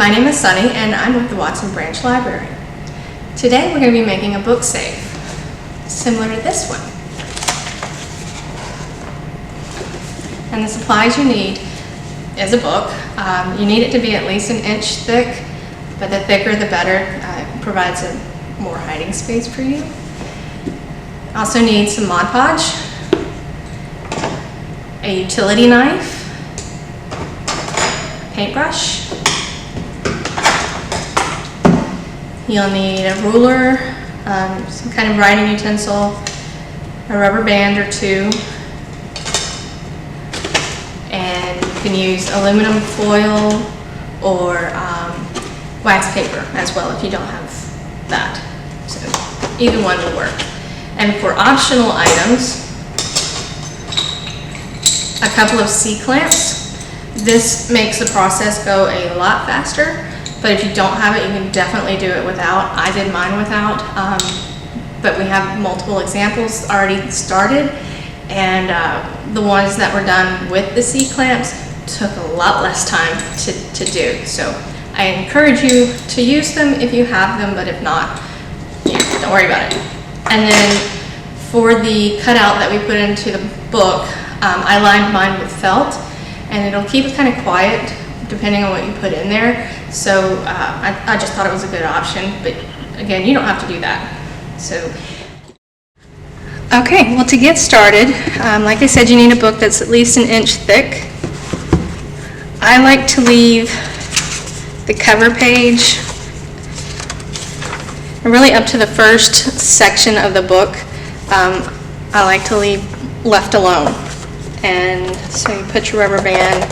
My name is Sunny and I'm with the Watson Branch Library. Today we're going to be making a book safe, similar to this one. And the supplies you need is a book. You need it to be at least an inch thick, but the thicker the better. It provides a more hiding space for you. Also need some Mod Podge, a utility knife, paintbrush. You'll need a ruler, some kind of writing utensil, a rubber band or two, and you can use aluminum foil or wax paper as well if you don't have that. So either one will work. And for optional items, a couple of C-clamps. This makes the process go a lot faster. But if you don't have it, you can definitely do it without. I did mine without, but we have multiple examples already started, and the ones that were done with the C-clamps took a lot less time to do. So I encourage you to use them if you have them, but if not, yeah, don't worry about it. And then for the cutout that we put into the book, I lined mine with felt, and it'll keep it kind of quiet depending on what you put in there. So I just thought it was a good option, but again, you don't have to do that. So, okay, well, to get started, like I said, you need a book that's at least an inch thick. I like to leave the cover page, and really up to the first section of the book, I like to leave left alone. And so you put your rubber band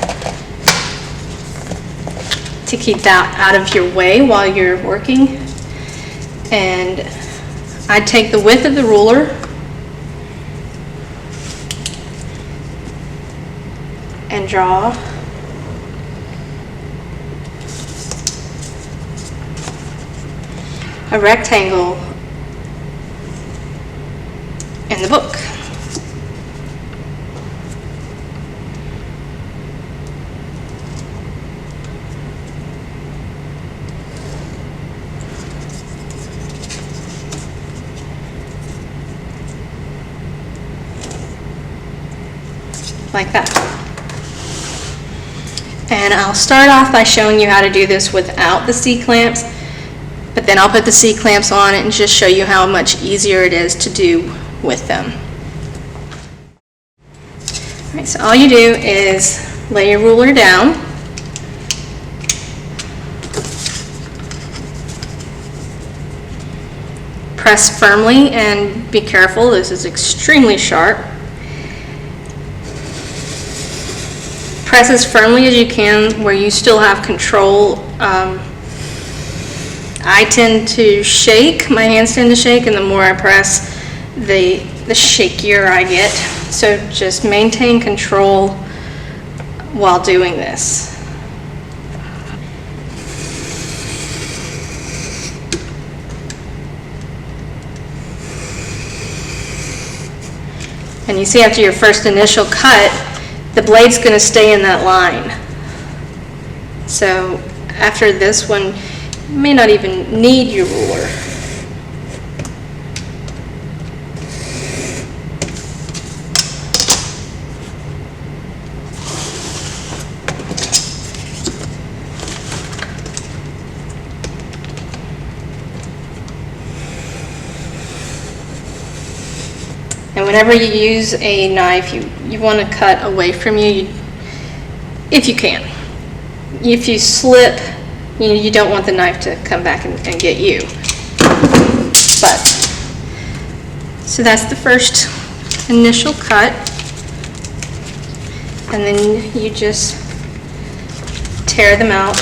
to keep that out of your way while you're working. And I take the width of the ruler and draw a rectangle in the book. Like that. And I'll start off by showing you how to do this without the C-clamps, but then I'll put the C-clamps on it and just show you how much easier it is to do with them. Alright, so all you do is lay your ruler down, press firmly, and be careful, this is extremely sharp. Press as firmly as you can where you still have control. I tend to shake, my hands tend to shake, and the more I press, the shakier I get. So just maintain control while doing this. And you see after your first initial cut, the blade's going to stay in that line. So after this one, you may not even need your ruler. And whenever you use a knife, you want to cut away from you, if you can. If you slip, you don't want the knife to come back and get you. But, so that's the first initial cut. And then you just tear them out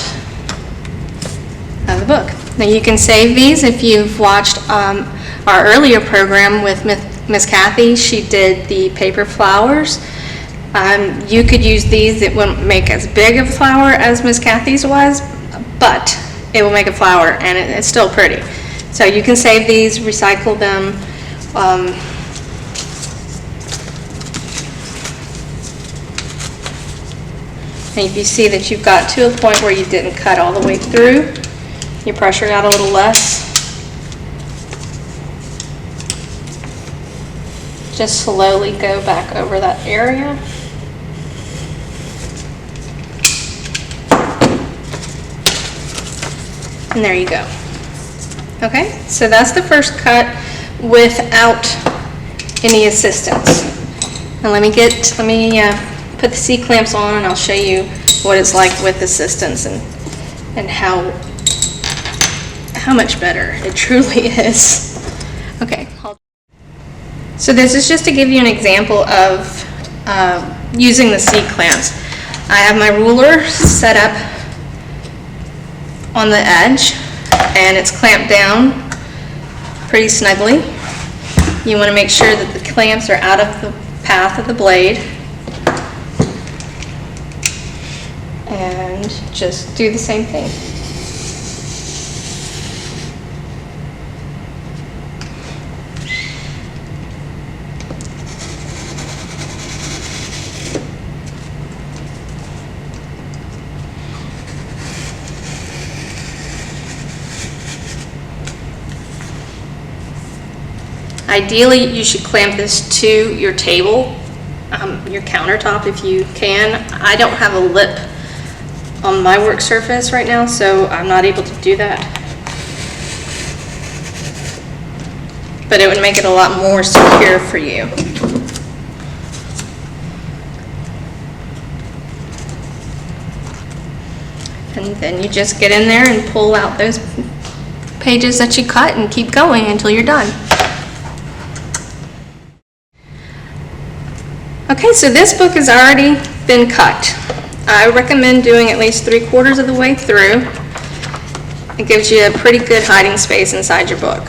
of the book. Now you can save these if you've watched our earlier program with Miss Kathy. She did the paper flowers. You could use these. It wouldn't make as big of a flower as Miss Kathy's was, but it will make a flower, and it's still pretty. So you can save these, recycle them. And if you see that you've got to a point where you didn't cut all the way through, you pressure out a little less. Just slowly go back over that area. And there you go. Okay, so that's the first cut without any assistance. And let me put the C-clamps on and I'll show you what it's like with assistance and how much better it truly is. Okay. So this is just to give you an example of using the C-clamps. I have my ruler set up on the edge and it's clamped down pretty snugly. You want to make sure that the clamps are out of the path of the blade. And just do the same thing. Ideally, you should clamp this to your table, your countertop if you can. I don't have a lip on my work surface right now, so I'm not able to do that. But it would make it a lot more secure for you. And then you just get in there and pull out those pages that you cut and keep going until you're done. Okay, so this book has already been cut. I recommend doing at least 3/4 of the way through. It gives you a pretty good hiding space inside your book.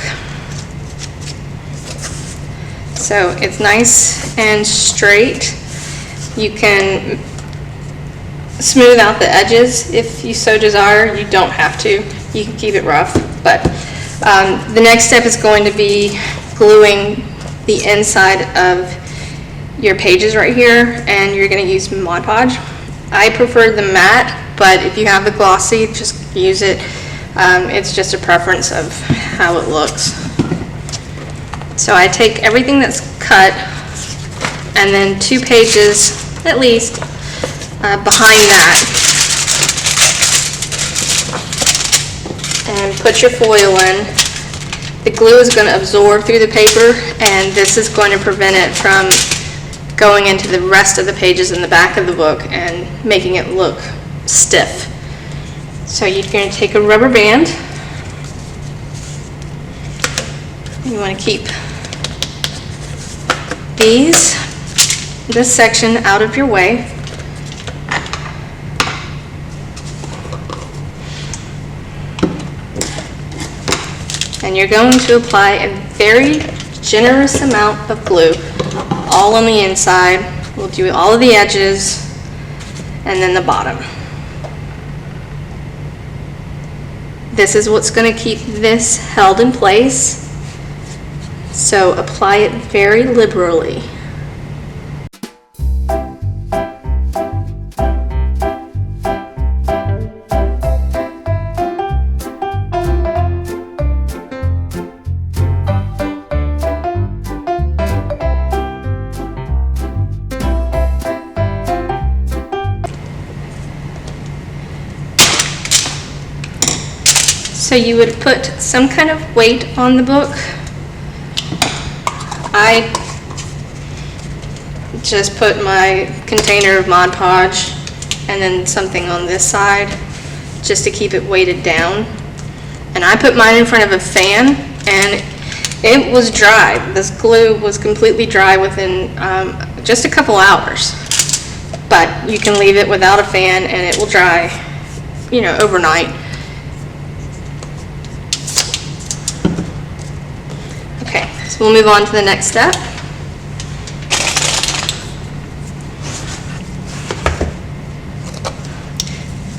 So it's nice and straight. You can smooth out the edges if you so desire. You don't have to. You can keep it rough. But the next step is going to be gluing the inside of your pages right here, and you're going to use Mod Podge. I prefer the matte, but if you have the glossy, just use it. It's just a preference of how it looks. So I take everything that's cut and then 2 pages at least behind that and put your foil in. The glue is going to absorb through the paper, and this is going to prevent it from going into the rest of the pages in the back of the book and making it look stiff. So you're going to take a rubber band. You want to keep this section out of your way. And you're going to apply a very generous amount of glue all on the inside. We'll do all of the edges and then the bottom. This is what's going to keep this held in place. So apply it very liberally. So you would put some kind of weight on the book. I just put my container of Mod Podge and then something on this side just to keep it weighted down. And I put mine in front of a fan and it was dry. This glue was completely dry within just a couple hours. But you can leave it without a fan and it will dry, you know, overnight. Okay, so we'll move on to the next step.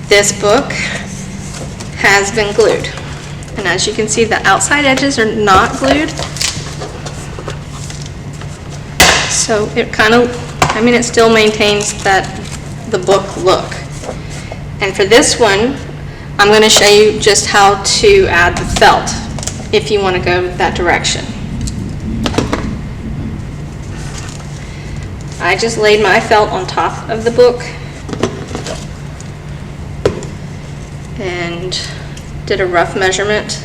This book has been glued. And as you can see, the outside edges are not glued. So it kind of, I mean, it still maintains the book look. And for this one, I'm going to show you just how to add the felt if you want to go that direction. I just laid my felt on top of the book and did a rough measurement.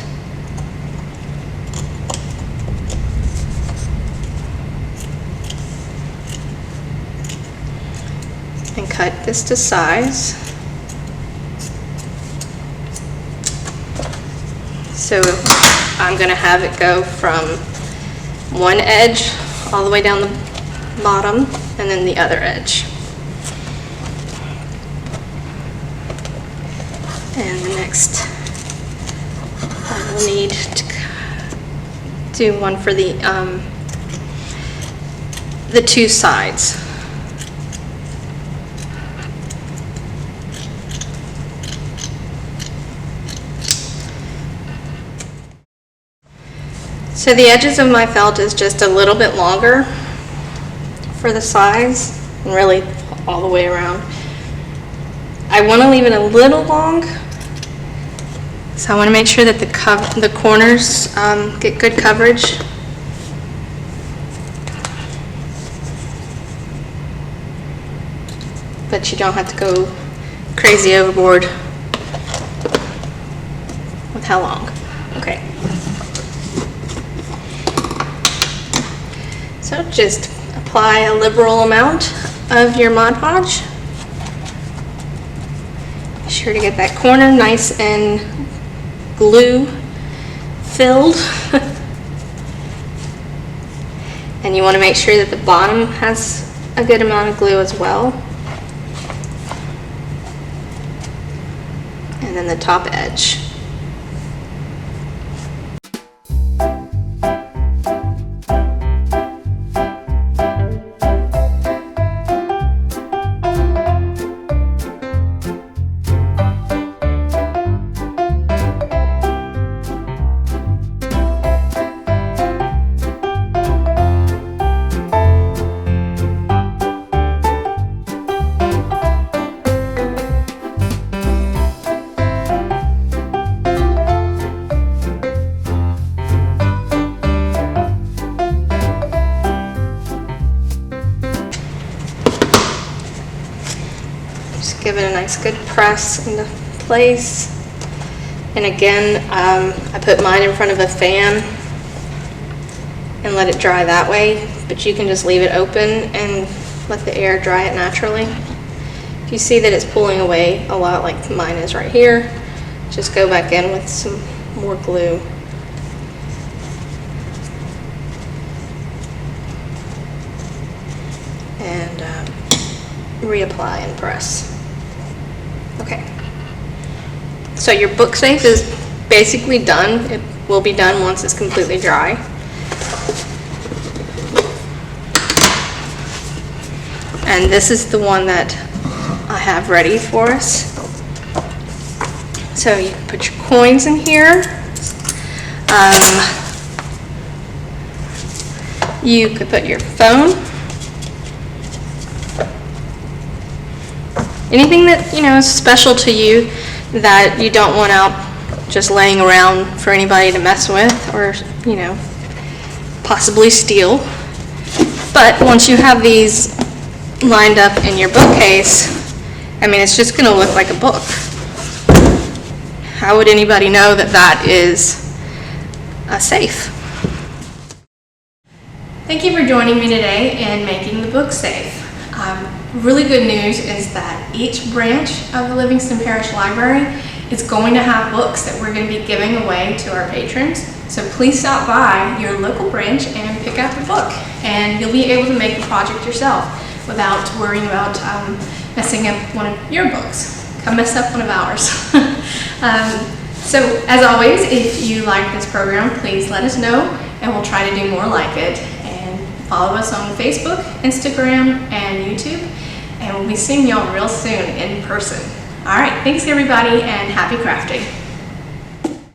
And cut this to size. So I'm going to have it go from one edge all the way down the bottom and then the other edge. And the next, I will need to do one for the two sides. So the edges of my felt is just a little bit longer for the size, and really all the way around. I want to leave it a little long, so I want to make sure that the corners get good coverage. But you don't have to go crazy overboard with how long. Okay. So just apply a liberal amount of your Mod Podge. Be sure to get that corner nice and glue filled. And you want to make sure that the bottom has a good amount of glue as well. And then the top edge. Just give it a nice good press into place. And again, I put mine in front of a fan and let it dry that way, but you can just leave it open and let the air dry it naturally. If you see that it's pulling away a lot like mine is right here, just go back in with some more glue. And reapply and press. Okay. So your book safe is basically done. It will be done once it's completely dry. And this is the one that I have ready for us. So you put your coins in here. You could put your phone. Anything that, you know, is special to you that you don't want out just laying around for anybody to mess with or, you know, possibly steal. But once you have these lined up in your bookcase, I mean, it's just going to look like a book. How would anybody know that that is a safe? Thank you for joining me today in making the book safe. Really good news is that each branch of the Livingston Parish Library is going to have books that we're going to be giving away to our patrons. So please stop by your local branch and pick out the book, and you'll be able to make the project yourself without worrying about messing up one of your books. Come mess up one of ours. So as always, if you like this program, please let us know and we'll try to do more like it. Follow us on Facebook, Instagram, and YouTube, and we'll be seeing y'all real soon in person. All right, thanks everybody, and happy crafting.